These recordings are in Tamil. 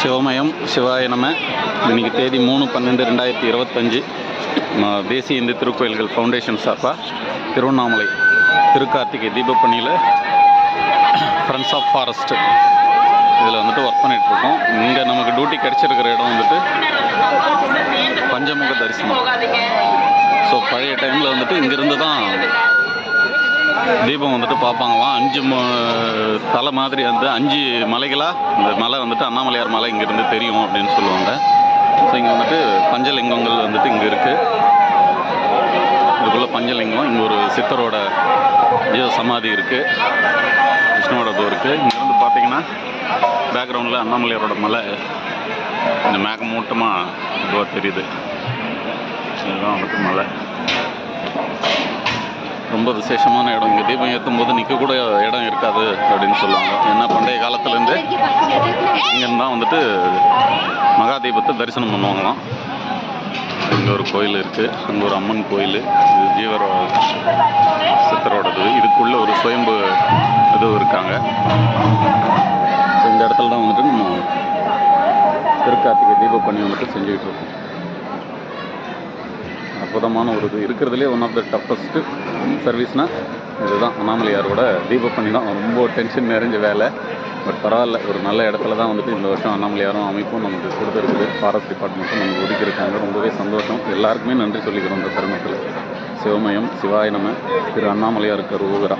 சிவமயம் சிவாய நம. இன்றைக்கி தேதி 3/12/2025. தேசிய இந்து திருக்கோயில்கள் ஃபவுண்டேஷன் சார்பாக திருவண்ணாமலை திருக்கார்த்திகை தீபப்பணியில் ஃப்ரெண்ட்ஸ் ஆஃப் ஃபாரஸ்ட்டு இதில் வந்துட்டு ஒர்க் பண்ணிகிட்ருக்கோம். இங்கே நமக்கு டியூட்டி கிடச்சிருக்கிற இடம் வந்துட்டு பஞ்சமுக தரிசனம். ஸோ பழைய டைமில் வந்துட்டு இங்கேருந்து தான் தீபம் வந்துட்டு பார்ப்பாங்களாம். 5 தலை மாதிரி வந்து 5 மலைகளாக இந்த மலை வந்துட்டு அண்ணாமலையார் மலை இங்கேருந்து தெரியும் அப்படின்னு சொல்லுவாங்க. ஸோ இங்கே வந்துட்டு பஞ்சலிங்கங்கள் வந்துட்டு இங்கே இருக்குது. இதுக்குள்ளே பஞ்சலிங்கம், இங்கே ஒரு சித்தரோட ஜீவ சமாதி இருக்குது, விஷ்ணுவோட இது இருக்குது. இங்கேருந்து பார்த்தீங்கன்னா பேக்ரவுண்டில் அண்ணாமலையாரோட மலை இந்த மேகமூட்டமாக இதுவாக தெரியுது. இதுதான் வந்துட்டு மலை. ரொம்ப விசேஷமான இடம். இங்கே தீபம் ஏற்றும் போது நிற்கக்கூட இடம் இருக்காது அப்படின்னு சொல்லுவாங்க. ஏன்னா பண்டைய காலத்துலேருந்து இங்கேருந்து தான் வந்துட்டு மகா தீபத்தை தரிசனம் பண்ணுவாங்களாம். இங்கே ஒரு கோயில் இருக்குது, அங்கே ஒரு அம்மன் கோயில், இது ஜீவர சித்தரோடது. இதுக்குள்ளே ஒரு சுயம்பு இதுவும் இருக்காங்க. ஸோ இந்த இடத்துல தான் வந்துட்டு நம்ம திருக்கார்த்திகை தீபப்பணி வந்துட்டு செஞ்சுக்கிட்டு இருக்கோம். அற்புதமான ஒரு இது இருக்கிறதுலே ஒன் ஆஃப் த டஃபஸ்ட்டு சர்வீஸ்னால் இதுதான். அண்ணாமலையாரோட தீபப்பணி தான் ரொம்ப டென்ஷன் நிறைஞ்ச வேலை. பட் பரவாயில்ல, ஒரு நல்ல இடத்துல தான் வந்துட்டு இந்த வருஷம் அண்ணாமலையாரும் அமைப்பும் நமக்கு கொடுத்துருக்குது. ஃபாரஸ்ட் டிபார்ட்மெண்ட்டும் நமக்கு ஒதுக்கியிருக்காங்க. ரொம்பவே சந்தோஷம். எல்லாருக்குமே நன்றி சொல்லிக்கிறோம் இந்த தருணத்தில். சிவமயம் சிவாய நம. திரு அண்ணாமலையாருக்கு அரோகரா.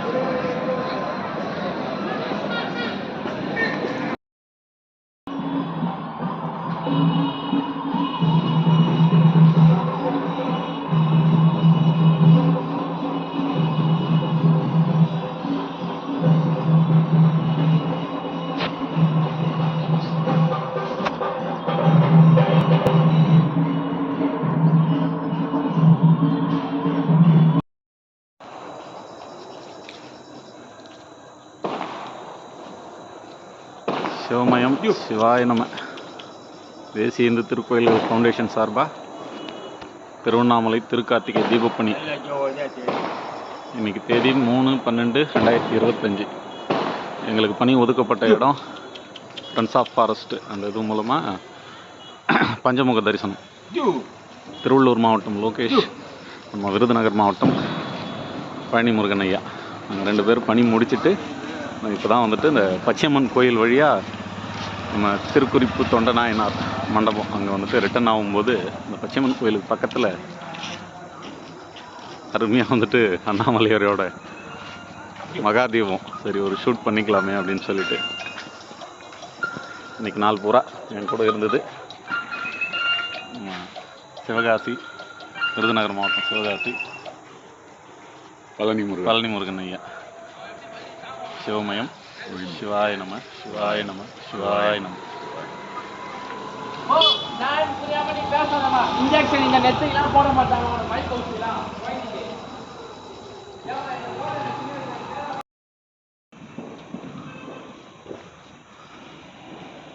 சிவமயம் சிவாய நம. தேசிய இந்து திருக்கோயில்கள் ஃபவுண்டேஷன் சார்பாக திருவண்ணாமலை திருக்கார்த்திகை தீபப்பணி இன்றைக்கி தேதி 3/12/2025. எங்களுக்கு பணி ஒதுக்கப்பட்ட இடம் ஃப்ரெண்ட்ஸ் ஆஃப் ஃபாரஸ்ட்டு. அந்த இது மூலமாக பஞ்சமுக தரிசனம். திருவள்ளூர் மாவட்டம் லோகேஷ், நம்ம விருதுநகர் மாவட்டம் பழனி முருகன் ஐயா, நாங்கள் 2 பேர் பணி முடிச்சுட்டு இப்போ தான் வந்துட்டு இந்த பச்சையம்மன் கோயில் வழியாக நம்ம திருக்குறிப்பு தொண்டநாயனார் மண்டபம் அங்கே வந்துட்டு ரிட்டர்ன் ஆகும்போது இந்த பச்சையம்மன் கோயிலுக்கு பக்கத்தில் அருமையாக வந்துட்டு அண்ணாமலையாரோட மகாதீபம் சரி ஒரு ஷூட் பண்ணிக்கலாமே அப்படின்னு சொல்லிட்டு இன்றைக்கி நாள் பூரா என் கூட இருந்தது. சிவகாசி, விருதுநகர் மாவட்டம் சிவகாசி பழனி முருகன் ஐயா. சிவமயம் சிவாய நம சிவாய நம சிவாய நம. இன்ஜெக்ஷன் இந்த நெத்திலாம் போட மாட்டாங்க. மைக் ஊசிலாம்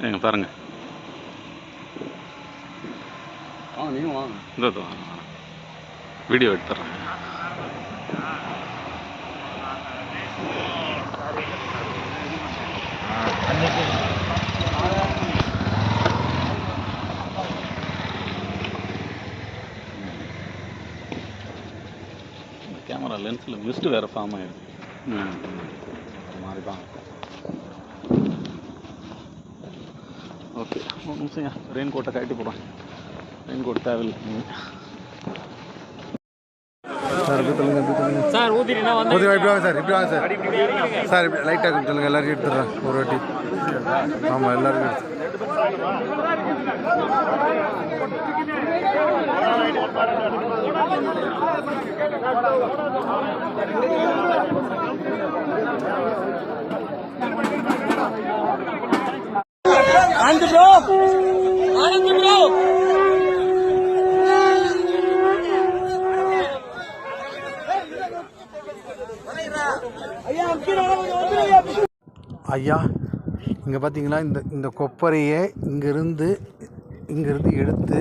எங்க பாருங்க. நீங்க வாங்க, இந்த வீடியோ எடுத்துறேன். கேமரா லென்ஸில் மிஸ்ட் வேறு ஃபார்ம் ஆகிடுது. அது மாதிரி தான். ஓகே, ஒரு நிமிஷம். ரெயின் கோட்டை கட்டி போடுறேன். ரெயின் கோட் தேவையில்லை. சார் ஊதினா வந்து இப்படி வாங்க சார், இப்படி வாங்க சார். சார் இப்படி லைட்டாக கொஞ்சம் சொல்லுங்கள், எல்லாருக்கும் எடுத்துடுறேன் ஒரு வாட்டி. ஆமாம், எல்லாருக்கும் எடுத்து. Anand bro, Anand bro. ஐயா, இங்கே பார்த்தீங்கன்னா இந்த கொப்பரையை இங்கேருந்து எடுத்து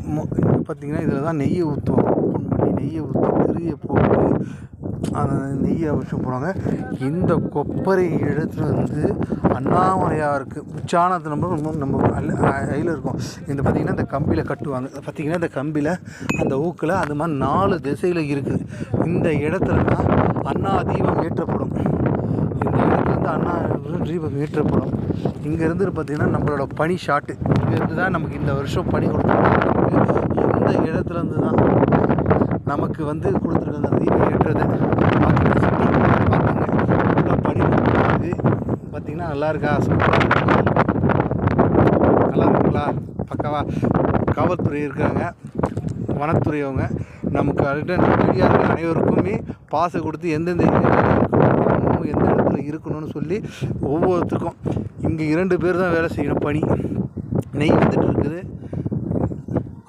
இங்கே பார்த்தீங்கன்னா இதில் தான் நெய்யை ஊற்றுவோம். ஓப்பன் பண்ணி நெய்யை ஊற்றி திரியை போட்டு அந்த நெய்யை வச்சு போனாங்க. இந்த கொப்பரை இடத்துல வந்து அண்ணாமலையாருக்கு உச்சானத்து நம்ம கையில் இருக்கும். இந்த பார்த்திங்கன்னா இந்த கம்பியில் கட்டுவாங்க. பார்த்திங்கன்னா இந்த கம்பியில் அந்த ஊக்கில் அது மாதிரி 4 திசையில் இருக்குது. இந்த இடத்துல தான் அண்ணா தீபம் ஏற்றப்படும். இந்த இடத்துலேருந்து அண்ணா தீபம் ஏற்றப்படும். இங்கேருந்து பார்த்திங்கன்னா நம்மளோட பனி ஷாட்டு இங்கேருந்து தான் நமக்கு இந்த வருஷம் பனி கொடுத்துருக்காங்க. இந்த இடத்துலேருந்து தான் நமக்கு வந்து கொடுத்துருக்காங்க தீபம் ஏற்றுறது. பார்த்துங்க பனி கொடுத்துருக்குது. பார்த்திங்கன்னா நல்லா இருக்கா? நல்லா இருக்குங்களா? பக்காவா காவல்துறை இருக்காங்க, வனத்துறை அவங்க நமக்கு மீடியாவுக்கு அனைவருக்குமே பாசை கொடுத்து எந்தெந்த எந்த இடத்துல இருக்கணும்னு சொல்லி ஒவ்வொருத்தருக்கும் இங்கே 2 பேர் தான் வேலை செய்யணும். பனி நெய் வந்துட்டு இருக்குது.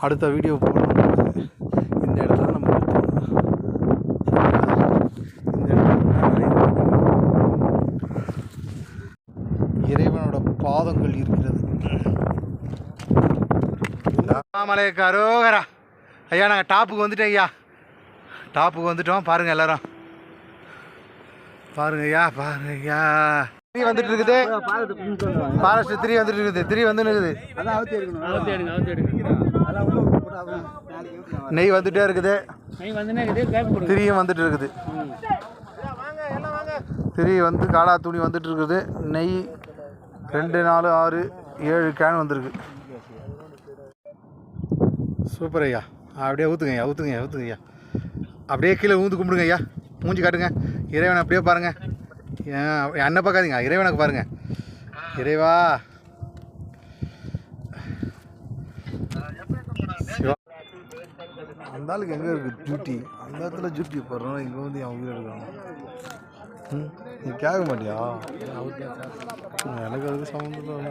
அடுத்த வீடியோ போடணும். இந்த இடத்துல நம்ம இந்த இறைவனோட பாதங்கள் இருக்கிறது. அண்ணாமலைக்கு அரோகரா. ஐயா நாங்கள் டாப்புக்கு வந்துட்டோம். ஐயா டாப்புக்கு வந்துட்டோம். பாருங்கள் எல்லோரும் பாருங்க ஐயா, பாருங்க ஐயா. 3 வந்துட்டு இருக்குது. ஃபாரஸ்ட் 3 வந்துட்டு இருக்குது. 3 வந்துன்னு இருக்குது. நெய் வந்துட்டே இருக்குது. 3 வந்துட்டு இருக்குது. 3 வந்து காடா துணி வந்துட்டு இருக்குது. நெய் 2 4 6 7 கேன் வந்துருக்கு. சூப்பர் ஐயா. அப்படியே ஊற்றுங்க ஐயா, ஊற்றுங்க ஐயா, ஊற்றுங்க ஐயா. அப்படியே கீழே ஊந்து கும்பிடுங்க ஐயா. மூஞ்சி காட்டுங்க. இறைவனை அப்படியே பாருங்கள். என்ன பார்க்காதீங்க, இறைவனுக்கு பாருங்கள். இறைவா அந்த ஆளுக்கு எங்கே இருக்குது டியூட்டி? அந்த இடத்துல டியூட்டி போடுறோம். இங்கே வந்து என் உயிர் எடுக்கணும். நீ கேட்க மாட்டியா? எனக்கு அதுக்கு சம்மந்தம்.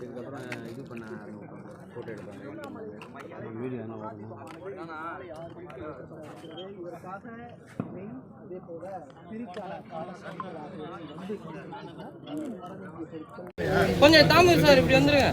இதுக்கப்புறம் இது பண்ண ஃபோட்டோ எடுப்பாங்க. வீடியோ என்ன வரணும்? கொஞ்சம் தாமரை சார் இப்படி வந்துருங்க.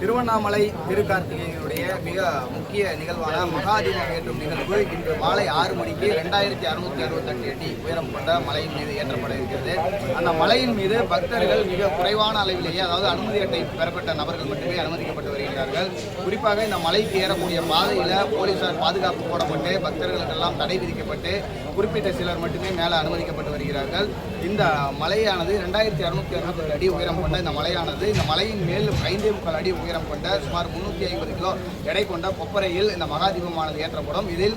திருவண்ணாமலை திருக்கார்த்திகையினுடைய மிக முக்கிய நிகழ்வான மகாதீபம் ஏற்றும் நிகழ்வு இன்று மாலை 6 மணிக்கு 2668 அடி உயரம் கொண்ட மலையின் மீது ஏற்றப்பட இருக்கிறது. அந்த மலையின் மீது பக்தர்கள் மிக குறைவான அளவிலேயே, அதாவது அனுமதி அட்டை பெறப்பட்ட நபர்கள் மட்டுமே அனுமதிக்கப்பட்டு வருகிறார்கள். குறிப்பாக இந்த மலைக்கு ஏறக்கூடிய பாதையில் போலீசார் பாதுகாப்பு போடப்பட்டு பக்தர்களுக்கெல்லாம் தடை விதிக்கப்பட்டு குறிப்பிட்ட சிலர் மட்டுமே மேலே அனுமதிக்கப்பட்டு வருகிறார்கள். இந்த மலையானது 2668 அடி உயரம் கொண்ட இந்த மலையானது இந்த மலையின் மேல் 5.25 அடி உயரம் கொண்ட சுமார் 350 கிலோ எடை கொண்ட கொப்பரையில் இந்த மகாதீபமானது ஏற்றப்படும். இதில்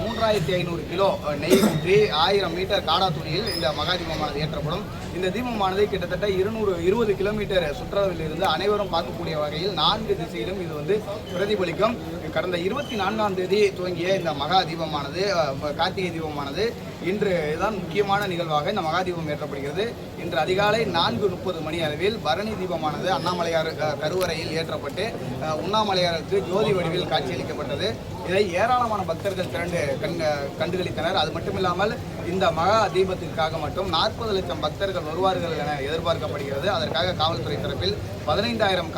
3500 கிலோ நெய் ஊற்றி 1000 மீட்டர் காடா துணியில் இந்த மகாதீபமானது ஏற்றப்படும். இந்த தீபமானது கிட்டத்தட்ட 220 கிலோமீட்டர் சுற்றளவில் இருந்து அனைவரும் பார்க்கக்கூடிய வகையில் 4 திசையிலும் இது வந்து பிரதிபலிக்கும். கடந்த 24ஆம் தேதி துவங்கிய இந்த மகா தீபமானது, கார்த்திகை தீபமானது இன்று தான் முக்கியமான நிகழ்வாக இந்த மகாதீபம் ஏற்றப்படுகிறது. இன்று அதிகாலை 4:30 மணி அளவில் பரணி தீபமானது அண்ணாமலையார் கருவறையில் ஏற்றப்பட்டு உண்ணாமலையாருக்கு ஜோதி வடிவில் காட்சியளிக்கப்பட்டது. இதை ஏராளமான பக்தர்கள் திரண்டு கண்டுகளித்தனர். அது மட்டுமில்லாமல் இந்த மகா தீபத்திற்காக மட்டும் 40 லட்சம் பக்தர்கள் வருவார்கள் என எதிர்பார்க்கப்படுகிறது. அதற்காக காவல்துறை தரப்பில் 15000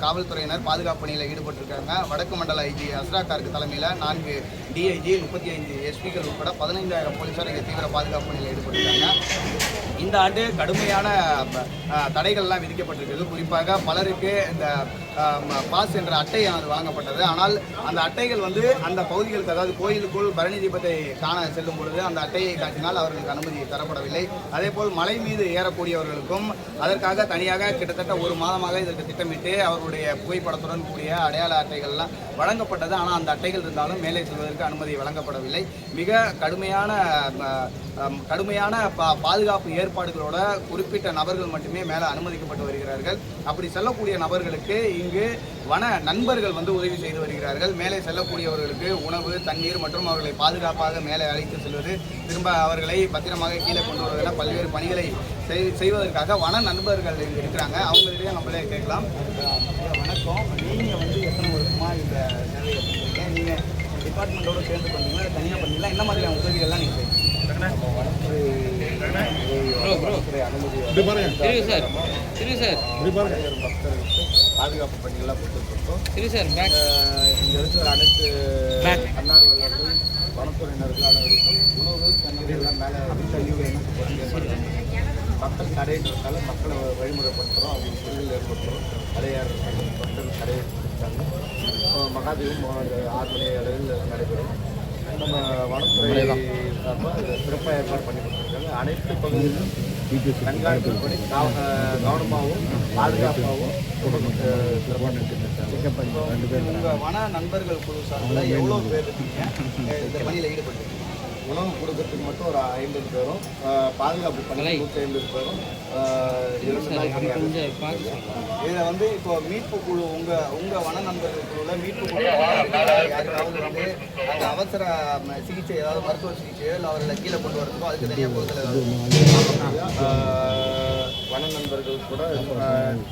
காவல்துறையினர் பாதுகாப்பு பணியில் ஈடுபட்டிருக்காங்க. வடக்கு மண்டல ஐஜி அஸ்ராக்காருக்கு தலைமையில் 4 டிஐஜி 35 எஸ்பிகள் உட்பட 15000 போலீசார் இங்கே தீவிர பாதுகாப்பு பணியில் ஈடுபட்டிருக்காங்க. இந்த ஆண்டு கடுமையான தடைகள்லாம் விதிக்கப்பட்டிருக்கிறது. குறிப்பாக பலருக்கு இந்த பாஸ் என்ற அட்டையானது வழங்கப்பட்டது. ஆனால் அந்த அட்டைகள் வந்து அந்த பகுதிகளுக்கு, அதாவது கோயிலுக்குள் பரணி தீபத்தை காண செல்லும் பொழுது அந்த அட்டையை காட்டினால் அவர்களுக்கு அனுமதி தரப்படவில்லை. அதேபோல் மலை மீது ஏறக்கூடியவர்களுக்கும் அதற்காக தனியாக கிட்டத்தட்ட 1 மாதமாக இதற்கு திட்டமிட்டு அவர்களுடைய புகைப்படத்துடன் கூடிய அடையாள அட்டைகள்லாம் வழங்கப்பட்டது. ஆனால் அந்த அட்டைகள் இருந்தாலும் மேலே செல்வதற்கு அனுமதி வழங்கப்படவில்லை. மிக கடுமையான பாதுகாப்பு ஏற்பாடுகளோட குறிப்பிட்ட நபர்கள் மட்டுமே மேலே அனுமதிக்கப்பட்டு வருகிறார்கள். அப்படி செல்லக்கூடிய நபர்களுக்கு இங்கு வன நண்பர்கள் வந்து உதவி செய்து வருகிறார்கள். மேலே செல்லக்கூடியவர்களுக்கு உணவு, தண்ணீர் மற்றும் அவர்களை பாதுகாப்பாக மேலே அழைத்து செல்வது, திரும்ப அவர்களை பத்திரமாக கீழே கொண்டு வருவதென பல்வேறு பணிகளை செய்வதற்காக வன நண்பர்கள் இங்கே இருக்கிறாங்க. அவங்கள்டையே நம்மளே கேட்கலாம். வணக்கம். நீங்கள் வந்து எத்தனை வருஷமாக இந்த சேவையை பண்ணுறீங்க? நீங்கள் டிபார்ட்மெண்ட்டோடு சேர்ந்து பண்ணுறீங்களா, தனியாக பண்ணுறீங்களா? என்ன மாதிரியான உதவிகள்லாம் நீங்கள் செய்வீங்க? பாதுகாப்பு பணிகள்லாம் கொடுத்துருக்கோம். இங்கே இருக்கிற அனைத்து தன்னார்வலர்கள், வனத்துறையினர்கள் அனைவருக்கும் உணவு தண்ணீர் எல்லாம் மேலே மக்கள் தடைன்றதால மக்களை வழிமுறைப்படுத்துகிறோம். அவங்க புரிதல் ஏற்படுத்துகிறோம். அடையாறு மக்கள் தடையை கொடுத்தாங்க. மகாதீபம் 6 மணி அளவில் நடைபெறும். நம்ம வனத்துறை சார்பாக இதை சிறப்பாக ஏற்பாடு பண்ணி கொடுத்துருக்காங்க. அனைத்து பகுதிகளிலும் கண்காணிப்புப்படி கவனமாகவும் பாதுகாப்பாகவும் உங்கள் வன நண்பர்கள் குழு சார்பில் எவ்வளோ பேர் இருக்கீங்க இந்த பணியில் ஈடுபட்டு? உணவு கொடுக்கறதுக்கு மட்டும் ஒரு 50 பேரும், பாதுகாப்பு பண்ணி 150 பேரும். இதில் வந்து இப்போ மீட்பு குழு உங்கள் வன நண்பர்கள் குழுவில் மீட்பு குழு யாருக்காவது வந்து அந்த அவசர சிகிச்சை, ஏதாவது மருத்துவ சிகிச்சையோ இல்லை அவர்களை கீழே கொண்டு வரதுக்கோ அதுக்கு தனியாக பொறுத்தல வன நண்பர்கள் கூட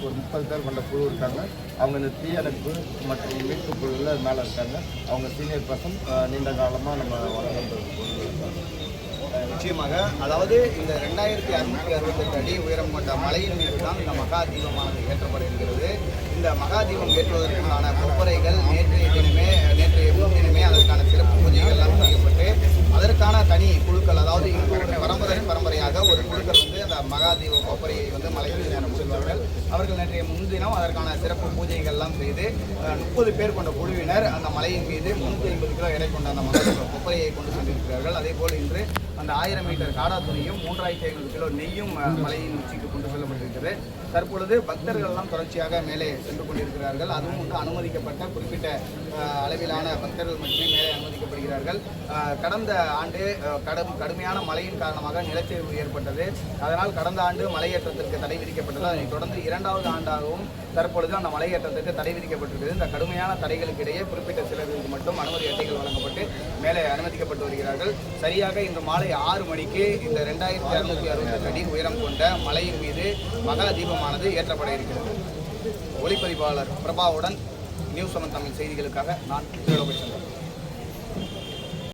ஒரு 30 பேர் கொண்ட குழு இருக்காங்க. அவங்க இந்த தீயணைப்பு மற்றும் மீட்பு குழுவில் மேலே இருக்காங்க. அவங்க சீனியர் பர்சன், நீண்ட காலமாக நம்ம வன நண்பர்கள் குழு இருக்காங்க. நிச்சயமாக, அதாவது இந்த 2668 அடி உயரம் கொண்ட மலையின் மீது தான் இந்த மகா தீபமானது ஏற்றப்பட இருக்கிறது. இந்த மகா தீபம் ஏற்றுவதற்கான கொப்பரைகள் நேற்றைய முன்தினமே அதற்கான சிறப்பு பூஜைகள் எல்லாம் செய்யப்பட்டு அதற்கான தனி குழுக்கள், அதாவது இங்கு ஒரு பரம்பரையாக ஒரு குழுக்கள் வந்து அந்த மகா தீப கொப்பரையை வந்து மலையில் செல்வார்கள். அவர்கள் நேற்றைய முன்தினம் அதற்கான சிறப்பு பூஜைகள்லாம் செய்து 30 பேர் கொண்ட குழுவினர் அந்த மலையின் மீது 350 கிலோ எடை கொண்ட அந்த மகா தீப கொப்பரையை கொண்டு சென்றிருக்கிறார்கள். அதேபோல் இன்று அந்த 1000 மீட்டர் காடா துணியும் 3500 கிலோ நெய்யும் மலையின் உச்சிக்கு கொண்டு செல்லப்பட்டிருக்கிறது. தற்பொழுது பக்தர்கள் எல்லாம் தொடர்ச்சியாக மேலே சென்று கொண்டிருக்கிறார்கள். அதுவும் வந்து அனுமதிக்கப்பட்ட குறிப்பிட்ட அளவிலான பக்தர்கள் மட்டுமே மேலே அனுமதிக்கப்படுகிறார்கள். கடந்த ஆண்டு கடுமையான மழையின் காரணமாக நிலச்சரிவு ஏற்பட்டது. அதனால் கடந்த ஆண்டு மலையேற்றத்திற்கு தடை விதிக்கப்பட்டது. அதைத் தொடர்ந்து 2வது ஆண்டாகவும் தற்பொழுது அந்த மலையேற்றத்திற்கு தடை விதிக்கப்பட்டிருக்கிறது. இந்த கடுமையான தடைகளுக்கு இடையே குறிப்பிட்ட சிலருக்கு மட்டும் அனுமதி அட்டைகள் வழங்கப்பட்டு மேலே அனுமதிக்கப்பட்டு வருகிறார்கள். சரியாக இன்று மாலை 6 மணிக்கு இந்த 2668 அடி உயரம் கொண்ட மலையின் மீது மகா தீபமானது ஏற்றப்பட இருக்கிறது. ஒளிப்பதிவாளர் பிரபாவுடன் நியூஸ் 7 தமிழ் செய்திகளுக்காக நான் திருலோகேஷன்.